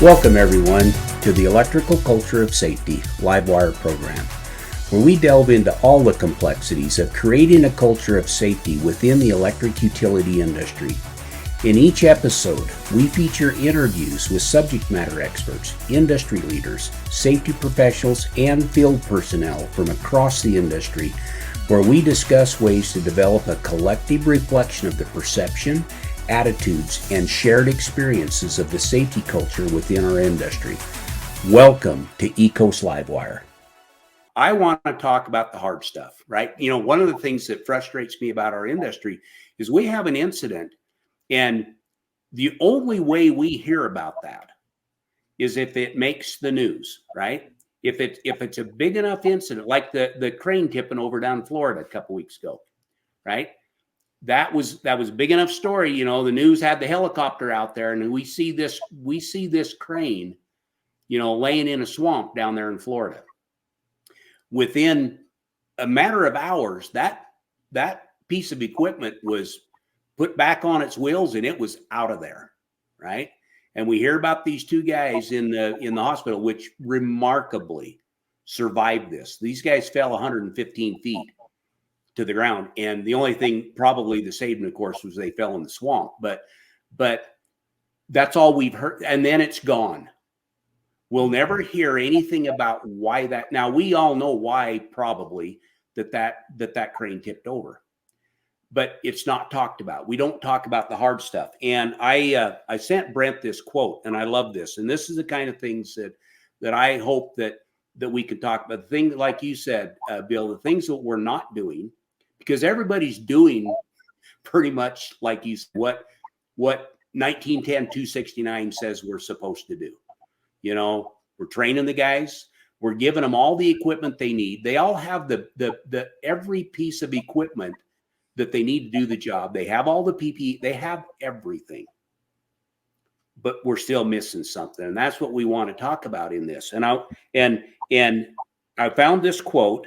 Welcome everyone to the Electrical Culture of Safety Livewire program, where we delve into all the complexities of creating a culture of safety within the electric utility industry. In each episode, we feature interviews with subject matter experts, industry leaders, safety professionals, and field personnel from across the industry, where we discuss ways to develop a collective reflection of the perception, attitudes, and shared experiences of the safety culture within our industry. Welcome to ECOS Livewire. I want to talk about the hard stuff, right? You know, one of the things that frustrates me about our industry is we have an incident, and the only way we hear about that is if it makes the news, right? If it's a big enough incident, like the crane tipping over down in Florida a couple weeks ago, right? That was a big enough story. You know, the news had the helicopter out there, and we see this crane, you know, laying in a swamp down there in Florida. Within a matter of hours, that piece of equipment was put back on its wheels and it was out of there, right? And we hear about these two guys in the hospital, which remarkably survived this. These guys fell 115 feet to the ground, and the only thing probably that saved them, of course, was they fell in the swamp. But that's all we've heard, and then it's gone. We'll never hear anything about why that. Now we all know why, probably that crane tipped over, but it's not talked about. We don't talk about the hard stuff. And I sent Brent this quote, and I love this. And this is the kind of things that I hope that we can talk about. The thing, like you said, Bill, the things that we're not doing, because everybody's doing pretty much like you what 1910-269 says we're supposed to do. You know, we're training the guys, we're giving them all the equipment they need. They all have the every piece of equipment that they need to do the job. They have all the PPE, they have everything. But we're still missing something. And that's what we want to talk about in this. And I found this quote,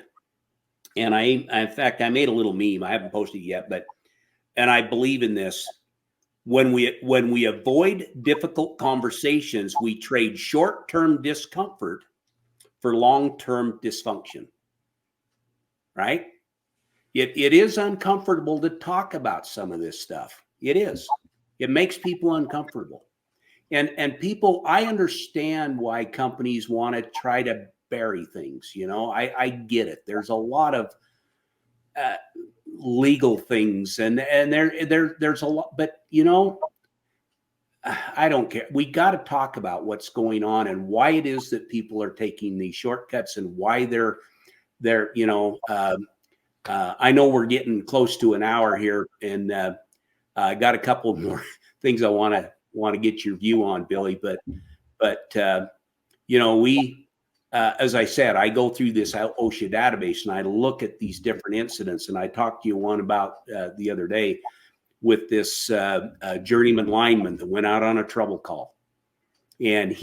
and in fact, I made a little meme. I haven't posted it yet, and I believe in this. When we avoid difficult conversations, we trade short-term discomfort for long-term dysfunction, right? It is uncomfortable to talk about some of this stuff. It is. It makes people uncomfortable. And people, I understand why companies want to try to bury things. You know, I get it. There's a lot of legal things, and there's a lot, but you know, I don't care. We got to talk about what's going on and why it is that people are taking these shortcuts and why they're you know. I know we're getting close to an hour here, and I got a couple more things I want to get your view on, Billy. But you know, we, as I said, I go through this OSHA database and I look at these different incidents. And I talked to you one about the other day with this journeyman lineman that went out on a trouble call, and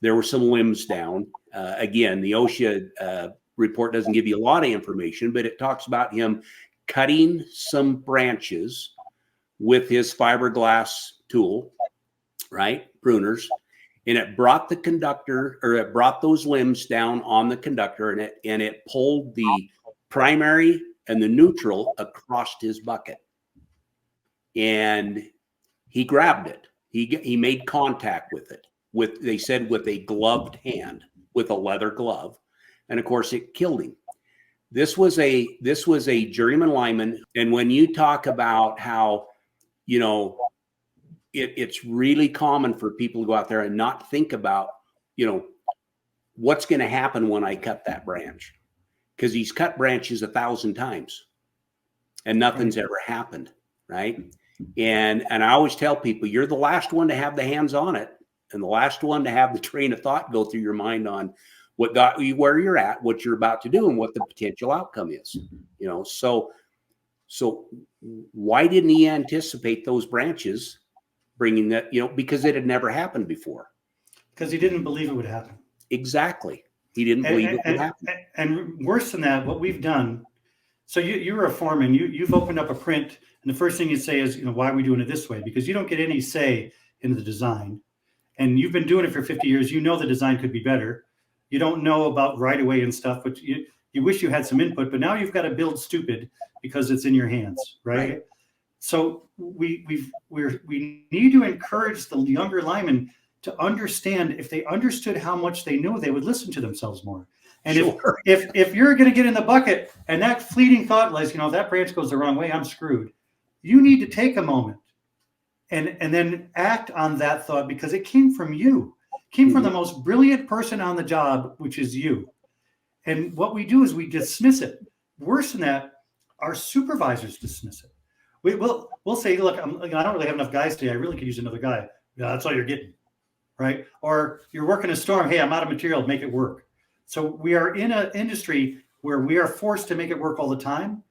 there were some limbs down. Again, the OSHA report doesn't give you a lot of information, but it talks about him cutting some branches with his fiberglass tool, right? Pruners. And it brought the conductor, or it brought those limbs down on the conductor, and it pulled the primary and the neutral across his bucket. And he grabbed it. He made contact with it, they said with a gloved hand, with a leather glove. And of course it killed him. This was a journeyman lineman. And when you talk about how, you know, it's really common for people to go out there and not think about, you know, what's going to happen when I cut that branch, because he's cut branches 1,000 times and nothing's ever happened. Right. And I always tell people, you're the last one to have the hands on it, and the last one to have the train of thought go through your mind on what got you where you're at, what you're about to do, and what the potential outcome is. You know, so why didn't he anticipate those branches bringing that? You know, because it had never happened before. Because he didn't believe it would happen. Exactly. He didn't believe it would happen. And worse than that, what we've done. So you're a foreman. You've opened up a print, and the first thing you say is, you know, why are we doing it this way? Because you don't get any say in the design. and you've been doing it for 50 years, you know the design could be better. You don't know about right away and stuff, but you wish you had some input, but now you've got to build stupid because it's in your hands, right? So we need to encourage the younger linemen to understand. If they understood how much they knew, they would listen to themselves more. And Sure. if you're going to get in the bucket and that fleeting thought was, if that branch goes the wrong way, I'm screwed. You need to take a moment and then act on that thought, because it came from you. It came from the most brilliant person on the job, which is you. And what we do is we dismiss it. Worse than that, our supervisors dismiss it. We'll say, look, I don't really have enough guys today. I really could use another guy. Yeah, that's all you're getting, right? Or you're working a storm. Hey, I'm out of material. Make it work. So we are in an industry where we are forced to make it work all the time.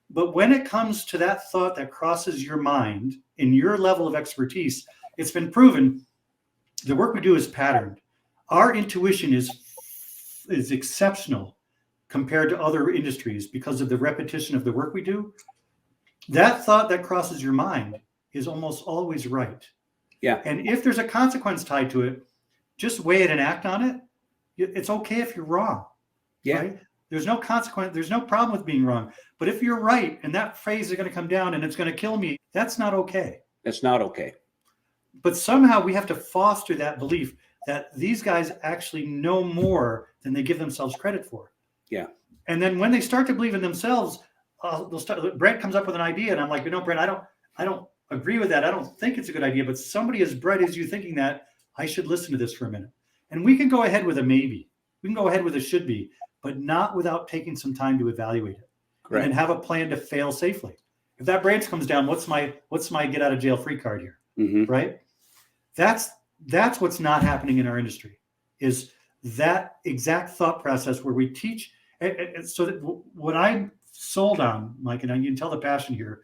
But when it comes to that thought that crosses your mind in your level of expertise, it's been proven the work we do is patterned. Our intuition is exceptional compared to other industries because of the repetition of the work we do. That thought that crosses your mind is almost always right. Yeah. And if there's a consequence tied to it, just weigh it and act on it. It's okay if you're wrong. Yeah. Right? There's no consequence. There's no problem with being wrong. But if you're right and that phrase is going to come down and it's going to kill me, that's not okay. That's not okay. But somehow we have to foster that belief that these guys actually know more than they give themselves credit for. Yeah. And then when they start to believe in themselves, Brent comes up with an idea, and I'm like, Brent, I don't agree with that. I don't think it's a good idea. But somebody as bright as you thinking that, I should listen to this for a minute. And we can go ahead with a maybe. We can go ahead with a should be, but not without taking some time to evaluate it. Correct. And have a plan to fail safely. If that branch comes down, what's my get out of jail free card here? Right? That's what's not happening in our industry, is that exact thought process where we teach. And so that what I'm sold on, Mike, and you can tell the passion here.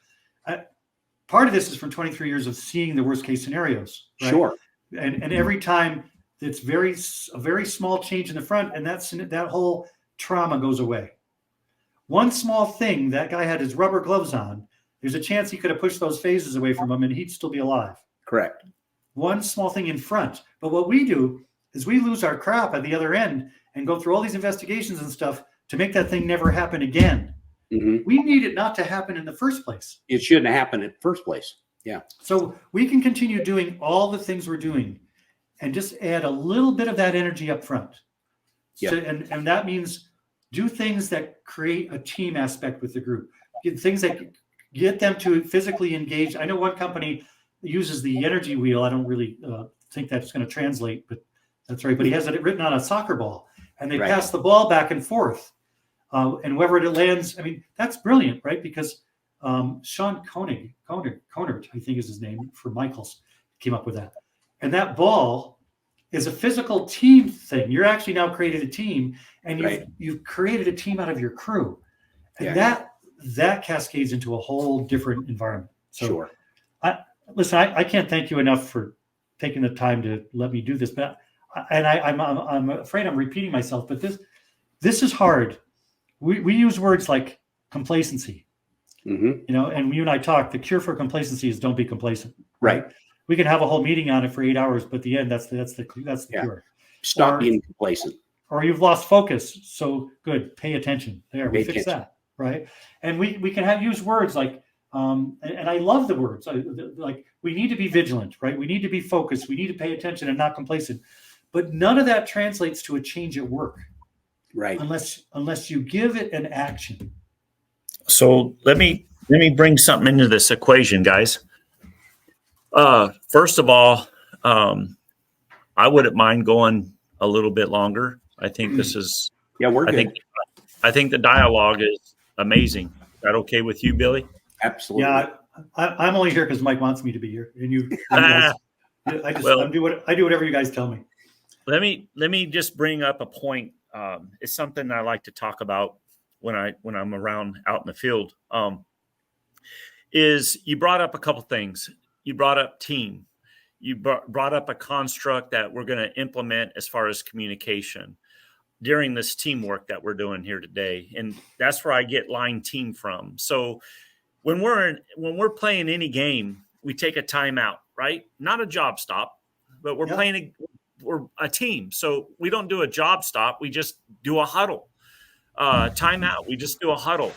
Part of this is from 23 years of seeing the worst case scenarios. Right? Sure. And every time it's a very small change in the front, and that whole trauma goes away. One small thing, that guy had his rubber gloves on. There's a chance he could have pushed those phases away from him and he'd still be alive. Correct. One small thing in front. But what we do is we lose our crap at the other end and go through all these investigations and stuff to make that thing never happen again. We need it not to happen in the first place. It shouldn't have happened in the first place. Yeah. So we can continue doing all the things we're doing and just add a little bit of that energy up front. Yeah. So, and that means do things that create a team aspect with the group. Things that get them to physically engage. I know one company uses the energy wheel. I don't really think that's going to translate, but that's right. But he has it written on a soccer ball, and they pass the ball back and forth. And wherever it lands, I mean, that's brilliant, right? Because Sean Konert, I think is his name, for Michaels, came up with that. And that ball is a physical team thing. You're actually now created a team, and you've created a team out of your crew. And that cascades into a whole different environment. So sure. I can't thank you enough for taking the time to let me do this. But I'm afraid I'm repeating myself, but this is hard. We use words like complacency, and you and I talk, the cure for complacency is don't be complacent. Right. We can have a whole meeting on it for 8 hours, but at the end, that's the cure. Stop being complacent. Or you've lost focus. So good. Pay attention. There, we fix that. Right. And we can use words like, and I love the words like we need to be vigilant, right? We need to be focused. We need to pay attention and not complacent. But none of that translates to a change at work. Right. Unless you give it an action. So let me bring something into this equation, guys. First of all, I wouldn't mind going a little bit longer. I think this is we're good. I think the dialogue is amazing. Is that okay with you, Billy? Absolutely. Yeah, I'm only here because Mike wants me to be here, and you guys, I do whatever you guys tell me. Let me just bring up a point. It's something I like to talk about when I'm around out in the field. Is you brought up a couple things. You brought up team. You brought up a construct that we're going to implement as far as communication during this teamwork that we're doing here today, and that's where I get line team from. So when we're playing any game, we take a timeout, right? Not a job stop. but we're Yep. we're a team. So we don't do a job stop. We just do a huddle, timeout. We just do a huddle.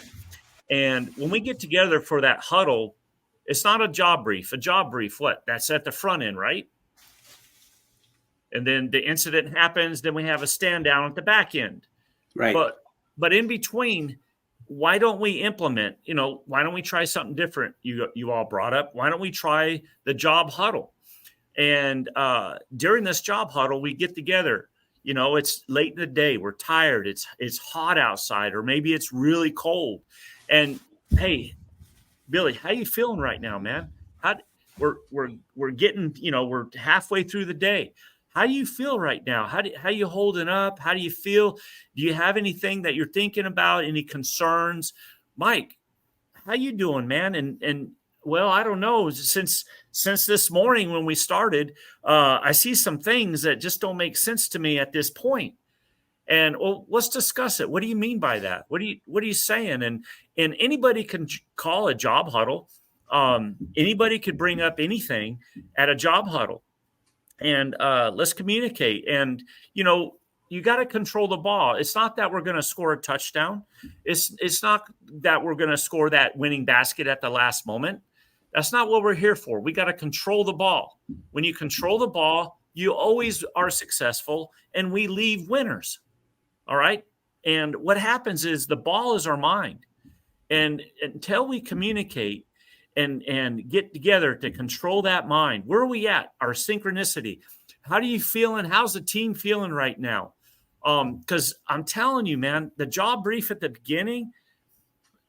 And when we get together for that huddle, it's not a job brief. A job brief, what? That's at the front end, right? And then the incident happens. Then we have a stand down at the back end. Right. But in between, why don't we implement? Why don't we try something different? You all brought up. Why don't we try the job huddle? And during this job huddle, we get together. It's late in the day. We're tired. It's hot outside, or maybe it's really cold. And hey, Billy, how you feeling right now, man? We're getting, we're halfway through the day. How do you feel right now? How you holding up? How do you feel? Do you have anything that you're thinking about? Any concerns? Mike, how you doing, man? And well, I don't know. Since this morning when we started, I see some things that just don't make sense to me at this point. And well, let's discuss it. What do you mean by that? What are you saying? And anybody can call a job huddle. Anybody could bring up anything at a job huddle, and let's communicate. And you got to control the ball. It's not that we're going to score a touchdown. It's not that we're going to score that winning basket at the last moment. That's not what we're here for. We got to control the ball. When you control the ball, you always are successful, and we leave winners. All right. And what happens is the ball is our mind. And until we communicate and get together to control that mind, where are we at? Our synchronicity. How do you feeling? How's the team feeling right now? Because I'm telling you, man, the job brief at the beginning,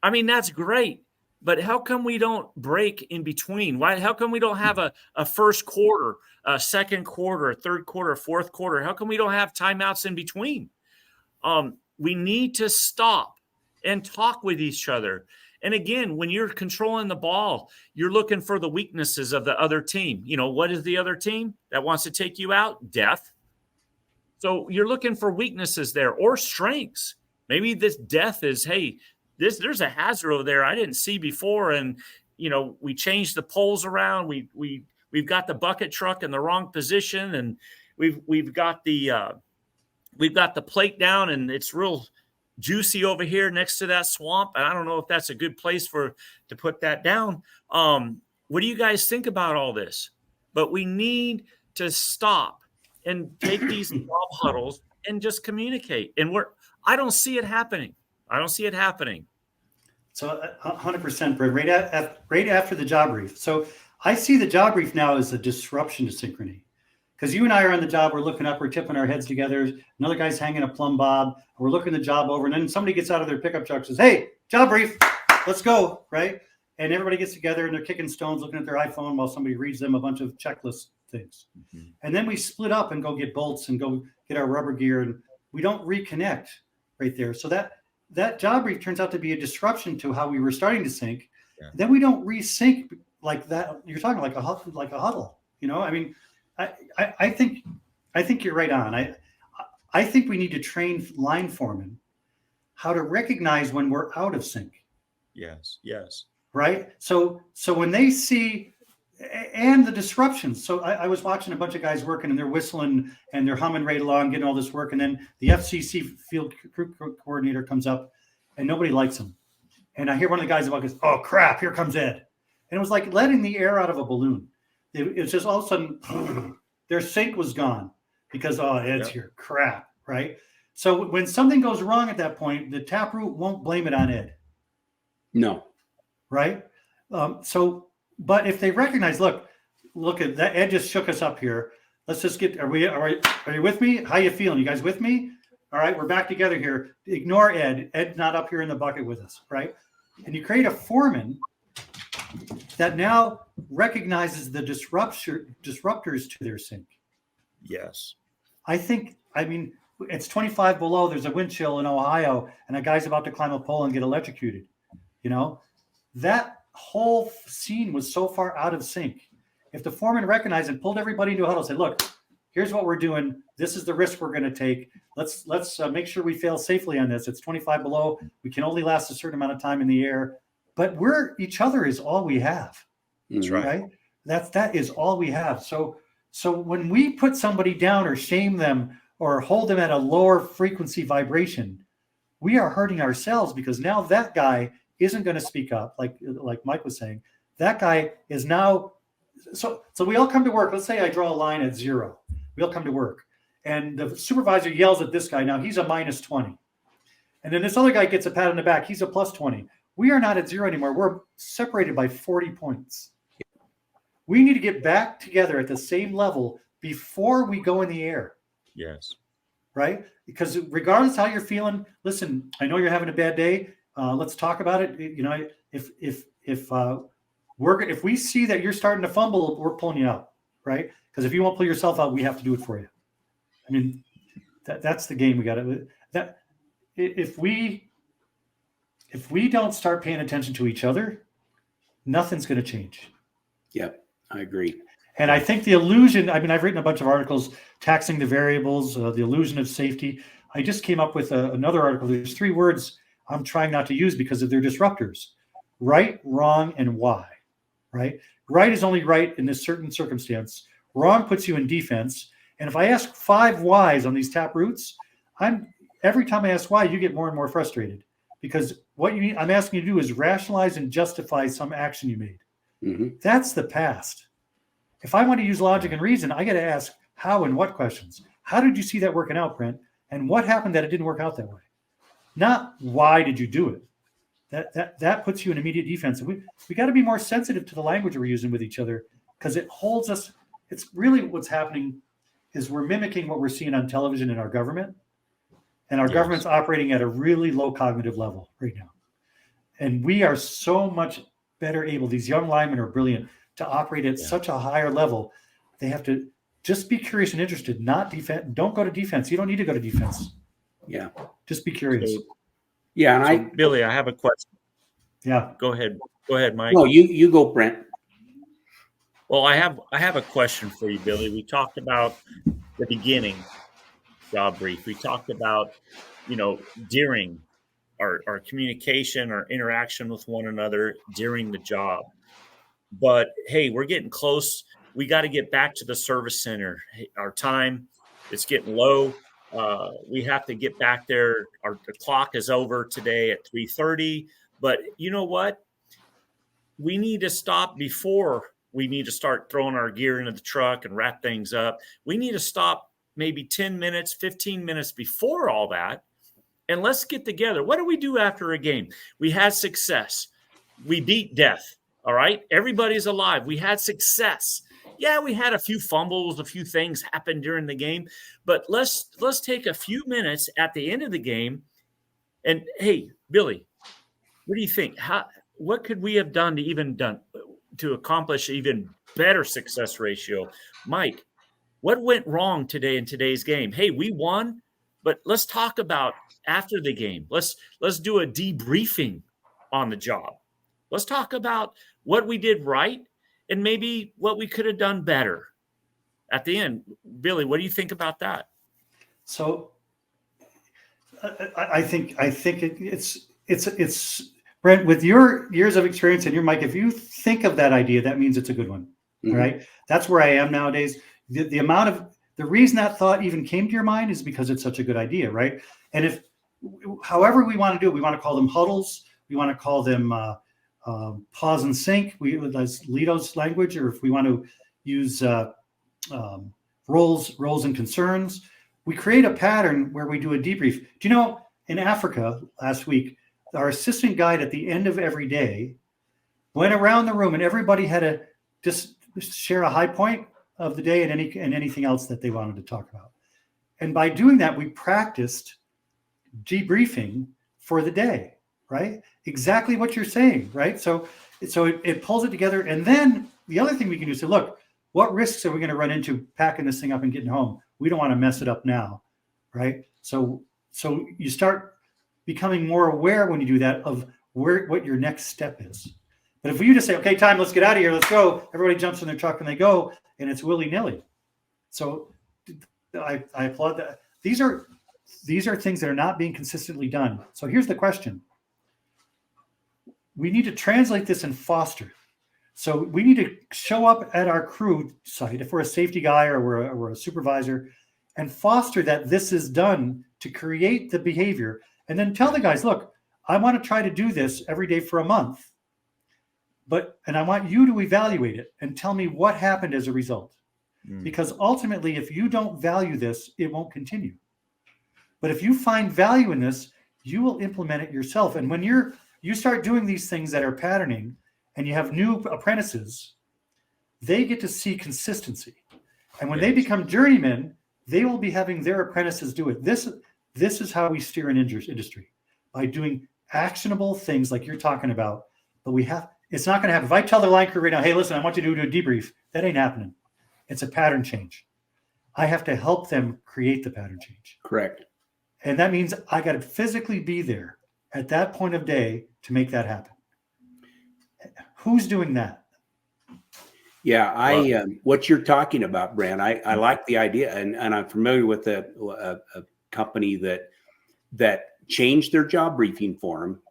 I mean, that's great. But how come we don't break in between? Why? How come we don't have a first quarter, a second quarter, a third quarter, a fourth quarter? How come we don't have timeouts in between? We need to stop and talk with each other. And again, when you're controlling the ball, you're looking for the weaknesses of the other team. What is the other team that wants to take you out? Death. So you're looking for weaknesses there, or strengths. Maybe this death is, hey, there's a hazard over there I didn't see before. And, we changed the poles around. We've got the bucket truck in the wrong position, and we've got the plate down, and it's real juicy over here next to that swamp. And I don't know if that's a good place to put that down. What do you guys think about all this? But we need to stop and take these job huddles and just communicate. And I don't see it happening. So 100%, Brent, right after the job brief. So I see the job brief now as a disruption to synchrony. Because you and I are on the job, we're looking up, we're tipping our heads together. Another guy's hanging a plumb bob. We're looking the job over, and then somebody gets out of their pickup truck and says, "Hey, job brief, let's go," right? And everybody gets together and they're kicking stones, looking at their iPhone while somebody reads them a bunch of checklist things. Mm-hmm. And then we split up and go get bolts and go get our rubber gear, and we don't reconnect right there. So that job brief turns out to be a disruption to how we were starting to sync. Yeah. Then we don't resync like that. You're talking like a huddle. I mean. I think you're right on. I think we need to train line foremen how to recognize when we're out of sync. Yes. Right. So when they see and the disruptions. So I was watching a bunch of guys working, and they're whistling and they're humming right along, getting all this work. And then the FCC field coordinator comes up, and nobody likes him. And I hear one of the guys about goes, "Oh crap, here comes Ed." And it was like letting the air out of a balloon. It's just all of a sudden their sync was gone because, Ed's here. Crap, right? So when something goes wrong at that point, the taproot won't blame it on Ed. No. Right? But if they recognize, look at that, Ed just shook us up here. Let's just are you with me? How you feeling? You guys with me? All right, we're back together here. Ignore Ed. Ed's not up here in the bucket with us, right? And you create a foreman that now recognizes the disruptors to their sync. Yes. I mean, it's 25 below. There's a wind chill in Ohio, and a guy's about to climb a pole and get electrocuted. That whole scene was so far out of sync. If the foreman recognized and pulled everybody into a huddle, said, "Look, here's what we're doing. This is the risk we're going to take. Let's make sure we fail safely on this. It's 25 below. We can only last a certain amount of time in the air. But each other is all we have." That's right. That is all we have. So So when we put somebody down or shame them or hold them at a lower frequency vibration, we are hurting ourselves, because now that guy isn't going to speak up, like Mike was saying. That guy is now, so we all come to work. Let's say I draw a line at 0. We all come to work, and the supervisor yells at this guy. Now he's a -20. And then this other guy gets a pat on the back. He's a +20. We are not at 0 anymore. We're separated by 40 points. We need to get back together at the same level before we go in the air. Yes. Right? Because regardless how you're feeling, listen, I know you're having a bad day. Let's talk about it. You know, if we see that you're starting to fumble, we're pulling you out, right? Because if you won't pull yourself out, we have to do it for you. I mean, that's the game we got to. That if we don't start paying attention to each other, nothing's going to change. Yep, I agree. And I think the illusion, I mean, I've written a bunch of articles taxing the variables, the illusion of safety. I just came up with another article. There's 3 words I'm trying not to use because of their disruptors: right, wrong, and why. Right? Right is only right in this certain circumstance. Wrong puts you in defense. And if I ask 5 whys on these tap roots, every time I ask why, you get more and more frustrated, because what I'm asking you to do is rationalize and justify some action you made. Mm-hmm. That's the past. If I want to use logic and reason, I got to ask how and what questions. How did you see that working out, Brent? And what happened that it didn't work out that way? Not why did you do it? That puts you in immediate defense. And we got to be more sensitive to the language we're using with each other, because it holds us. It's really what's happening is we're mimicking what we're seeing on television in our government. And our government's operating at a really low cognitive level right now. And we are so much better able, these young linemen are brilliant, to operate at such a higher level. They have to just be curious and interested, not defense. Don't go to defense. You don't need to go to defense. Yeah. Just be curious. Yeah. And Billy, I have a question. Yeah. Go ahead, Mike. No, you go, Brent. Well, I have a question for you, Billy. We talked about the beginning job brief. We talked about, during our communication, our interaction with one another during the job. But hey, we're getting close. We got to get back to the service center. Our time is getting low. We have to get back there. The clock is over today at 3:30. But you know what? We need to stop before we need to start throwing our gear into the truck and wrap things up. We need to stop maybe 10 minutes, 15 minutes before all that. And let's get together. What do we do after a game? We had success. We beat death. All right. Everybody's alive. We had success. Yeah, we had a few fumbles, a few things happened during the game, but let's take a few minutes at the end of the game. And hey, Billy, what do you think? What could we have done to accomplish even better success ratio? Mike, what went wrong today in today's game? Hey, we won, but let's talk about after the game. Let's do a debriefing on the job. Let's talk about what we did right and maybe what we could have done better at the end. Billy, what do you think about that? So I think it's Brent, with your years of experience and your Mike, if you think of that idea, that means it's a good one. Mm-hmm. Right? That's where I am nowadays. The reason that thought even came to your mind is because it's such a good idea, right? And however we want to do it, we want to call them huddles, we want to call them pause and sync, that's Lito's language, or if we want to use roles and concerns, we create a pattern where we do a debrief. Do you know, in Africa last week, our assistant guide at the end of every day went around the room and everybody had to just share a high point of the day and anything else that they wanted to talk about. And by doing that, we practiced debriefing for the day, right? Exactly what you're saying, right? So it pulls it together. And then the other thing we can do is say, look, what risks are we going to run into packing this thing up and getting home? We don't want to mess it up now, right? So you start becoming more aware when you do that of what your next step is. But if you just say, okay, time, let's get out of here, let's go. Everybody jumps in their truck and they go, and it's willy-nilly. So I applaud that. These are things that are not being consistently done. So here's the question. We need to translate this and foster. So we need to show up at our crew site, if we're a safety guy or we're a supervisor, and foster that this is done to create the behavior. And then tell the guys, look, I want to try to do this every day for a month, and I want you to evaluate it and tell me what happened as a result. Because ultimately, if you don't value this, it won't continue. But if you find value in this, you will implement it yourself. And when you start doing these things that are patterning, and you have new apprentices, they get to see consistency. And when they become journeymen, they will be having their apprentices do it. This is how we steer an industry, by doing actionable things like you're talking about. But it's not going to happen. If I tell the line crew right now, hey, listen, I want you to do a debrief, that ain't happening. It's a pattern change. I have to help them create the pattern change. Correct. And that means I got to physically be there at that point of day to make that happen. Who's doing that? Yeah, what you're talking about, Brent, I like the idea, and I'm familiar with a company that changed their job briefing form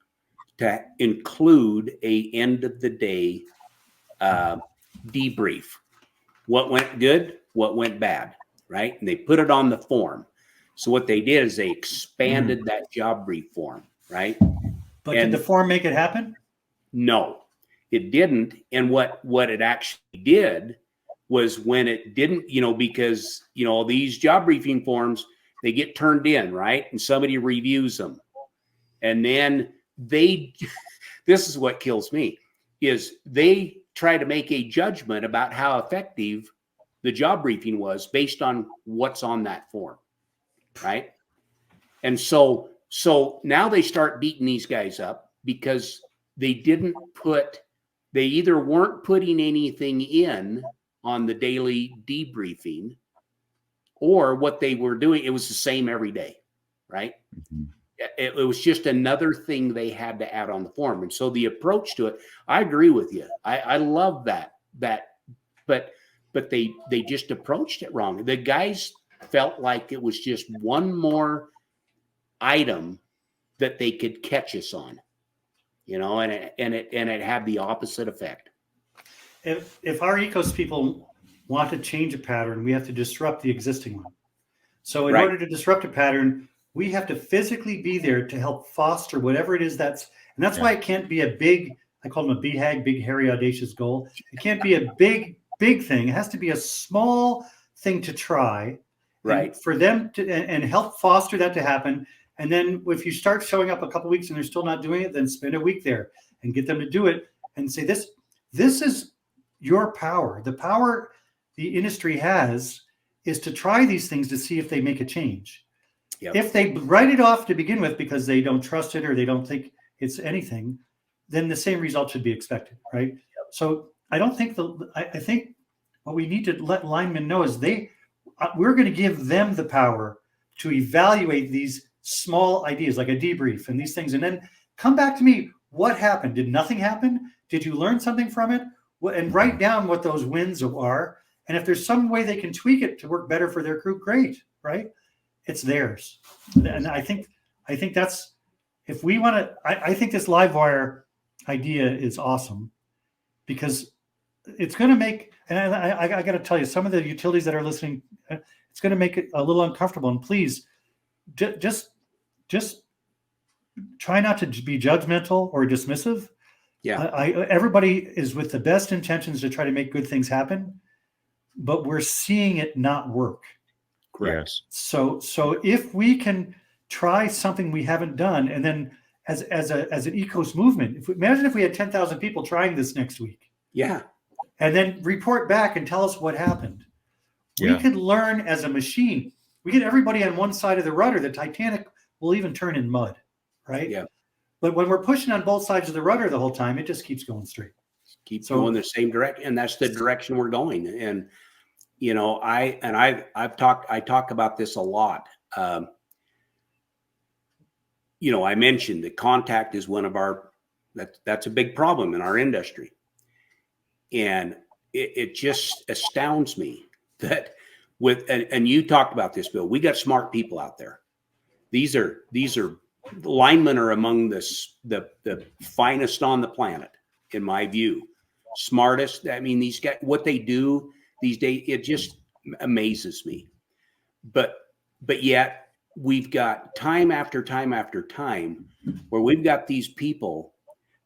to include a end of the day debrief. What went good, what went bad, right? And they put it on the form. So what they did is they expanded that job brief form, right? But did the form make it happen? No, it didn't. And what it actually did was, when it didn't, because, these job briefing forms, they get turned in, right? And somebody reviews them. And then this is what kills me, is they try to make a judgment about how effective the job briefing was based on what's on that form, right? And so now they start beating these guys up because they either weren't putting anything in on the daily debriefing, or what they were doing, it was the same every day, right? It was just another thing they had to add on the form. And so the approach to it, I agree with you. I love that, but they just approached it wrong. The guys felt like it was just one more item that they could catch us on, and it had the opposite effect. If our ECOS people want to change a pattern, we have to disrupt the existing one. So in order to disrupt a pattern, we have to physically be there to help foster whatever it is that's why it can't be a big, I call them a BHAG, big, hairy, audacious goal. It can't be a big thing. It has to be a small thing to try, right? For them to, and help foster that to happen. And then if you start showing up a couple weeks and they're still not doing it, then spend a week there and get them to do it and say, this is your power. The power the industry has is to try these things to see if they make a change. Yep. If they write it off to begin with because they don't trust it or they don't think it's anything, then the same result should be expected, right? Yep. So I think what we need to let linemen know is we're going to give them the power to evaluate these small ideas like a debrief and these things, and then come back to me. What happened? Did nothing happen? Did you learn something from it? And write down what those wins are. And if there's some way they can tweak it to work better for their crew, great, right? It's theirs. And I think that's, if we want to, I think this live wire idea is awesome, because it's going to make, and I got to tell you, some of the utilities that are listening, it's going to make it a little uncomfortable. And please, just try not to be judgmental or dismissive. Yeah, everybody is with the best intentions to try to make good things happen, but we're seeing it not work. Correct. Yes. So if we can try something we haven't done, and then as an ECOS movement, imagine if we had 10,000 people trying this next week. Yeah. And then report back and tell us what happened. Yeah. We could learn as a machine. We get everybody on one side of the rudder. The Titanic will even turn in mud, right? Yeah. But when we're pushing on both sides of the rudder the whole time, it just keeps going straight. Keeps going the same direction, and that's the direction we're going. And I talk about this a lot. I mentioned that contact is one of that's a big problem in our industry, and it just astounds me that and you talked about this, Bill. We got smart people out there. These are linemen are among the finest on the planet, in my view. smartest. I mean, these guys, what they do these days, it just amazes me. But yet we've got time after time after time where we've got these people,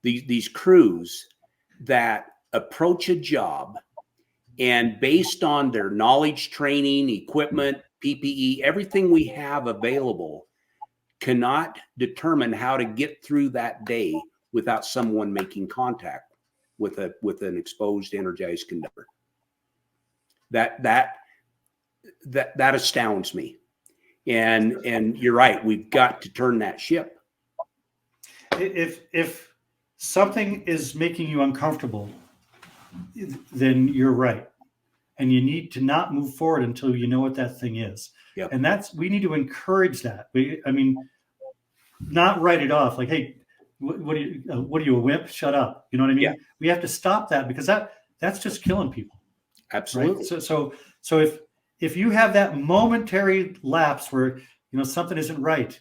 these crews that approach a job, and based on their knowledge, training, equipment, PPE, everything we have available, cannot determine how to get through that day without someone making contact with an exposed, energized conductor. That astounds me. And you're right, we've got to turn that ship. If something is making you uncomfortable, then you're right. And you need to not move forward until you know what that thing is. Yep. And we need to encourage that. Not write it off like, hey, what are you, a wimp? Shut up. You know what I mean? Yeah. We have to stop that, because that's just killing people. Absolutely. Right? So if you have that momentary lapse where, something isn't right,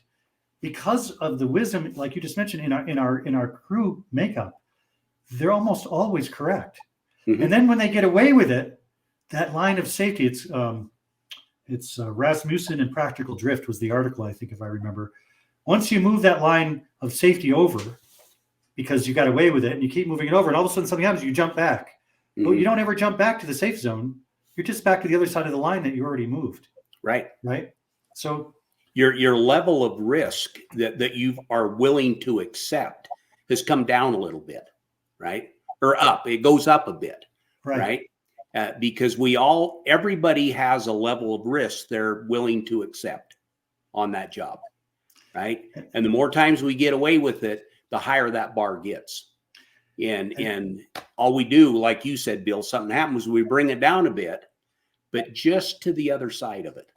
because of the wisdom, like you just mentioned, in our crew makeup, they're almost always correct. Mm-hmm. And then when they get away with it, that line of safety, it's Rasmussen and Practical Drift was the article, I think, if I remember. Once you move that line of safety over, because you got away with it, and you keep moving it over, and all of a sudden something happens, you jump back. Mm-hmm. But you don't ever jump back to the safe zone. You're just back to the other side of the line that you already moved. Right. So your level of risk that you are willing to accept has come down a little bit, right? Or up. It goes up a bit, right? Because everybody has a level of risk they're willing to accept on that job, right? And the more times we get away with it, the higher that bar gets. And all we do, like you said, Bill, something happens, we bring it down a bit, but just to the other side of it.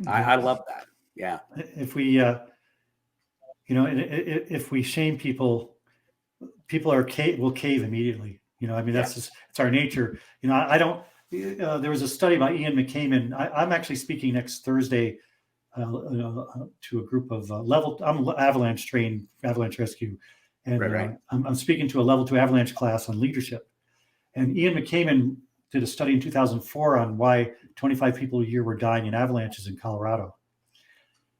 I love that. Yeah. If we, if we shame people will cave immediately. That's just, it's our nature. I don't. There was a study by Ian McCaman. I'm actually speaking next Thursday to a group of I'm avalanche trained, avalanche rescue, and I'm speaking to a level 2 avalanche class on leadership. And Ian McCaman did a study in 2004 on why 25 people a year were dying in avalanches in Colorado.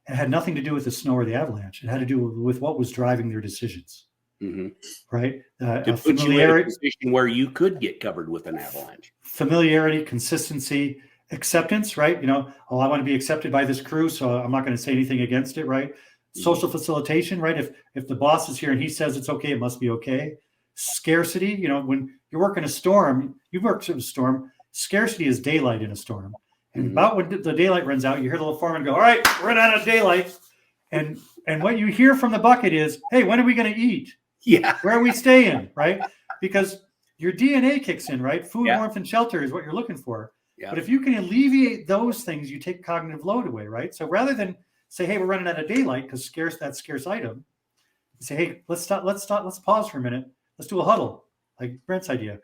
It had nothing to do with the snow or the avalanche. It had to do with what was driving their decisions. Mm-hmm. Right? To put you in a position where you could get covered with an avalanche. Familiarity, consistency, acceptance, right? I want to be accepted by this crew, so I'm not going to say anything against it, right? Mm-hmm. Social facilitation, right? If the boss is here and he says it's okay, it must be okay. Scarcity, when you're working a storm, you've worked in a storm, scarcity is daylight in a storm. And about when the daylight runs out, you hear the little foreman go, all right, we're out of daylight. And what you hear from the bucket is, hey, when are we going to eat? Yeah. Where are we staying, right? Because your DNA kicks in, right? Food, warmth, and shelter is what you're looking for. Yeah. But if you can alleviate those things, you take cognitive load away, right? So rather than say, hey, we're running out of daylight because that's scarce item, you say, hey, let's pause for a minute. Let's do a huddle, like Brent's idea.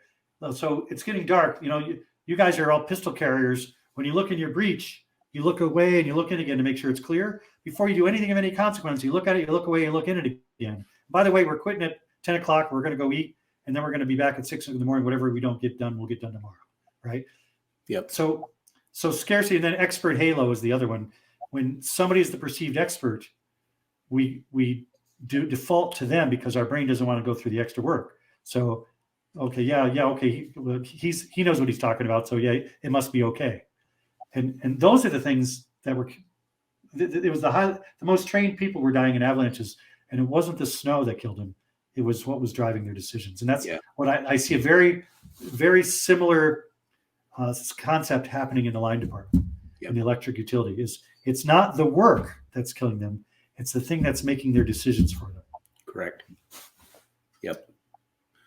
So it's getting dark. You guys are all pistol carriers. When you look in your breech, you look away and you look in again to make sure it's clear. Before you do anything of any consequence, you look at it, you look away, you look in it again. By the way, we're quitting at 10 o'clock. We're going to go eat, and then we're going to be back at 6 in the morning. Whatever we don't get done, we'll get done tomorrow, right? Yep. So scarcity, and then expert halo is the other one. When somebody is the perceived expert, we do default to them because our brain doesn't want to go through the extra work. So, okay, okay, he knows what he's talking about. So yeah, it must be okay. And those are the things that were. It was the most trained people were dying in avalanches, and it wasn't the snow that killed them. It was what was driving their decisions, and that's what I see a very, very similar concept happening in the line department, in the electric utility. It's not the work that's killing them; it's the thing that's making their decisions for them. Correct. Yep.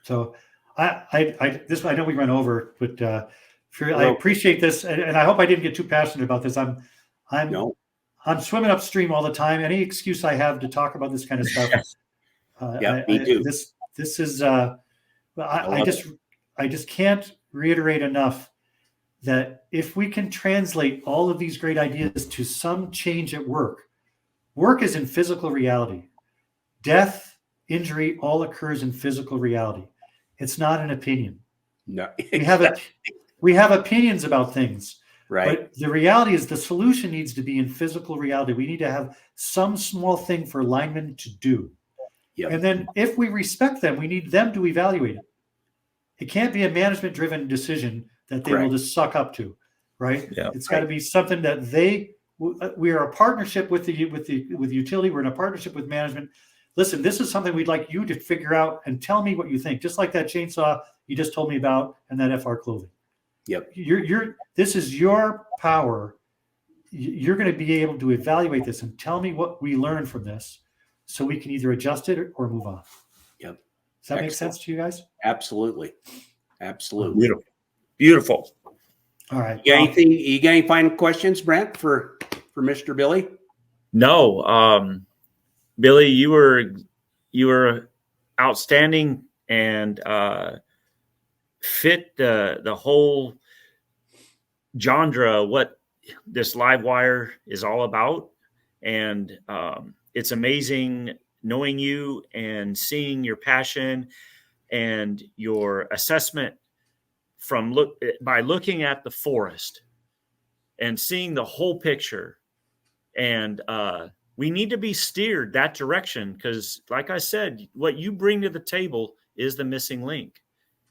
So I know we ran over, but I appreciate this, and I hope I didn't get too passionate about this. I'm swimming upstream all the time. Any excuse I have to talk about this kind of stuff. Me too. This is I just can't reiterate enough that if we can translate all of these great ideas to some change at work is in physical reality. Death, injury, all occurs in physical reality. It's not an opinion. No, we have opinions about things. right. But the reality is the solution needs to be in physical reality. We need to have some small thing for linemen to do. Yep. And then if we respect them, we need them to evaluate it. It can't be a management-driven decision that they Correct. will just suck up to, right? Yeah. It's got to be something that we are a partnership with the utility. We're in a partnership with management. Listen, this is something we'd like you to figure out and tell me what you think. Just like that chainsaw you just told me about and that FR clothing. Yep. This is your power. You're going to be able to evaluate this and tell me what we learned from this, so we can either adjust it or move on. Yep. Does that make sense to you guys? Absolutely. Absolutely. Beautiful. Beautiful. All right. You got any final questions, Brent, for Mr. Billy? No, Billy, you were outstanding and fit the whole genre what this live wire is all about, and it's amazing knowing you and seeing your passion and your assessment by looking at the forest and seeing the whole picture. And we need to be steered that direction because, like I said, what you bring to the table is the missing link.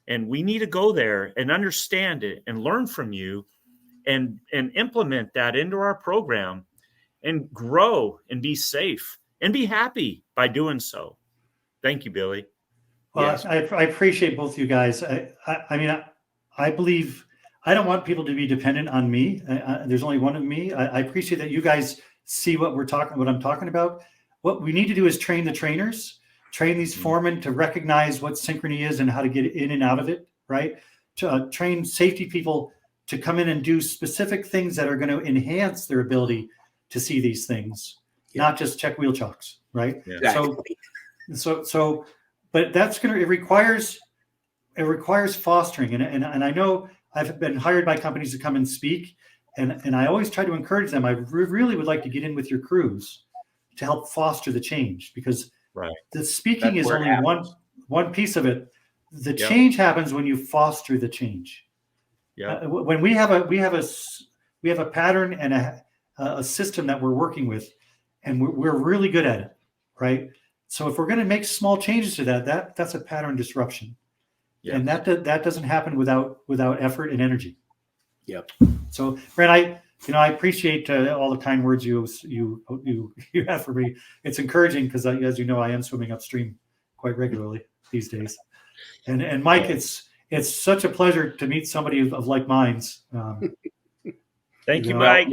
And we need to go there and understand it and learn from you and implement that into our program and grow and be safe and be happy by doing so. Thank you, Billy. Well, Yes. I appreciate both you guys. I mean, I believe I don't want people to be dependent on me. There's only one of me. I appreciate that you guys see what I'm talking about. What we need to do is train the trainers, train these foremen to recognize what synchrony is and how to get in and out of it, right? To train safety people to come in and do specific things that are going to enhance their ability to see these things, not just check wheel chocks, right? Yeah. Exactly. So, but it requires fostering. And I know I've been hired by companies to come and speak, and I always try to encourage them. I really would like to get in with your crews to help foster the change, because the speaking is only one piece of it. The change happens when you foster the change. Yeah. When we have a pattern and a system that we're working with, and we're really good at it, right? So if we're going to make small changes to that's a pattern disruption, and that doesn't happen without effort and energy. Yep. So, Brent, I appreciate all the kind words you have for me. It's encouraging because, as you know, I am swimming upstream quite regularly these days. And Mike, it's such a pleasure to meet somebody of like minds. Thank you, Mike.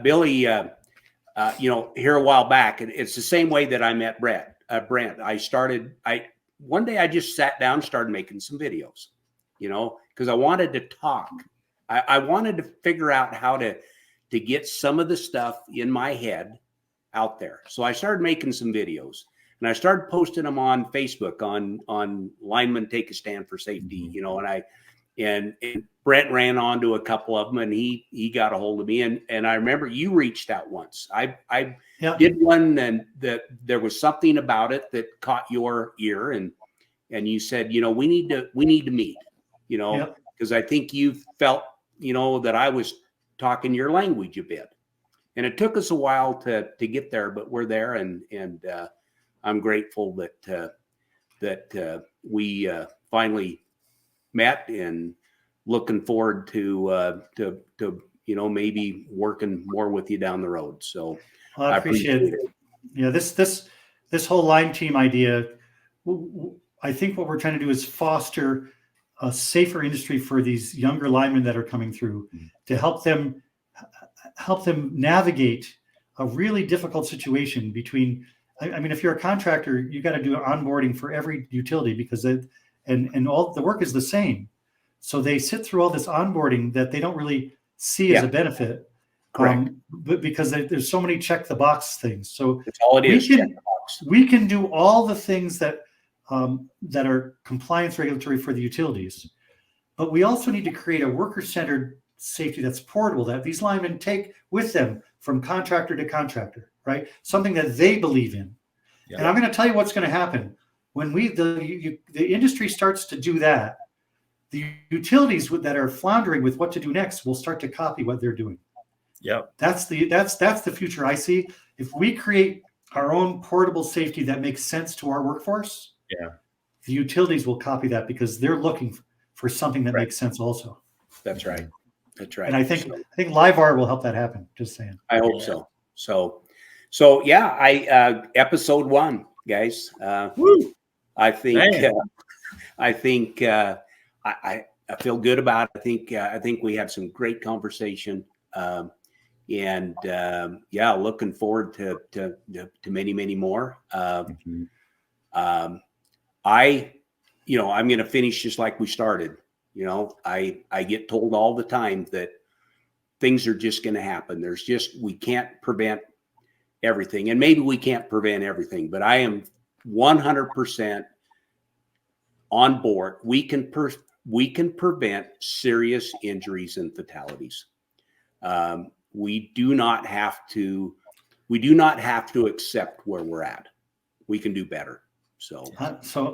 Billy, here a while back, it's the same way that I met Brent. One day I just sat down and started making some videos, because I wanted to talk. I wanted to figure out how to get some of the stuff in my head out there. So I started making some videos, and I started posting them on Facebook on Linemen Take a Stand for Safety, and Brent ran onto a couple of them, and he got a hold of me. And I remember you reached out once. I did one, and that there was something about it that caught your ear, and you said, we need to meet, because I think you felt, that I was talking your language a bit. And it took us a while to get there, but we're there, and I'm grateful that we finally met, and looking forward to maybe working more with you down the road. So I appreciate it. Yeah, this whole line team idea, I think what we're trying to do is foster a safer industry for these younger linemen that are coming through, to help them navigate a really difficult situation between. I mean, if you're a contractor, you got to do onboarding for every utility because and all the work is the same. So they sit through all this onboarding that they don't really see as a benefit. But because there's so many check the box things. So that's all it is. We can do all the things that are compliance regulatory for the utilities, but we also need to create a worker-centered safety that's portable, that these linemen take with them from contractor to contractor, right? Something that they believe in. And I'm going to tell you what's going to happen when the industry starts to do that. the utilities that are floundering with what to do next will start to copy what they're doing. Yep. That's the future I see. If we create our own portable safety that makes sense to our workforce, Yeah. the utilities will copy that because they're looking for something that makes sense also. That's right. That's right. And I think LiveWire will help that happen. Just saying. I hope so. So yeah, episode 1, guys. Woo! I think Man. I feel good about it. I think we have some great conversation, and looking forward to many more. I'm going to finish just like we started. I get told all the time that things are just going to happen. We can't prevent everything, and maybe we can't prevent everything, but I am 100% on board. We can prevent serious injuries and fatalities. We do not have to accept where we're at. We can do better. So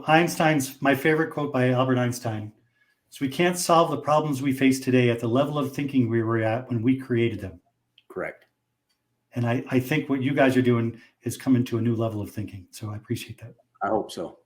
Einstein's, my favorite quote by Albert Einstein, is we can't solve the problems we face today at the level of thinking we were at when we created them. Correct. And I think what you guys are doing is coming to a new level of thinking. So I appreciate that. I hope so.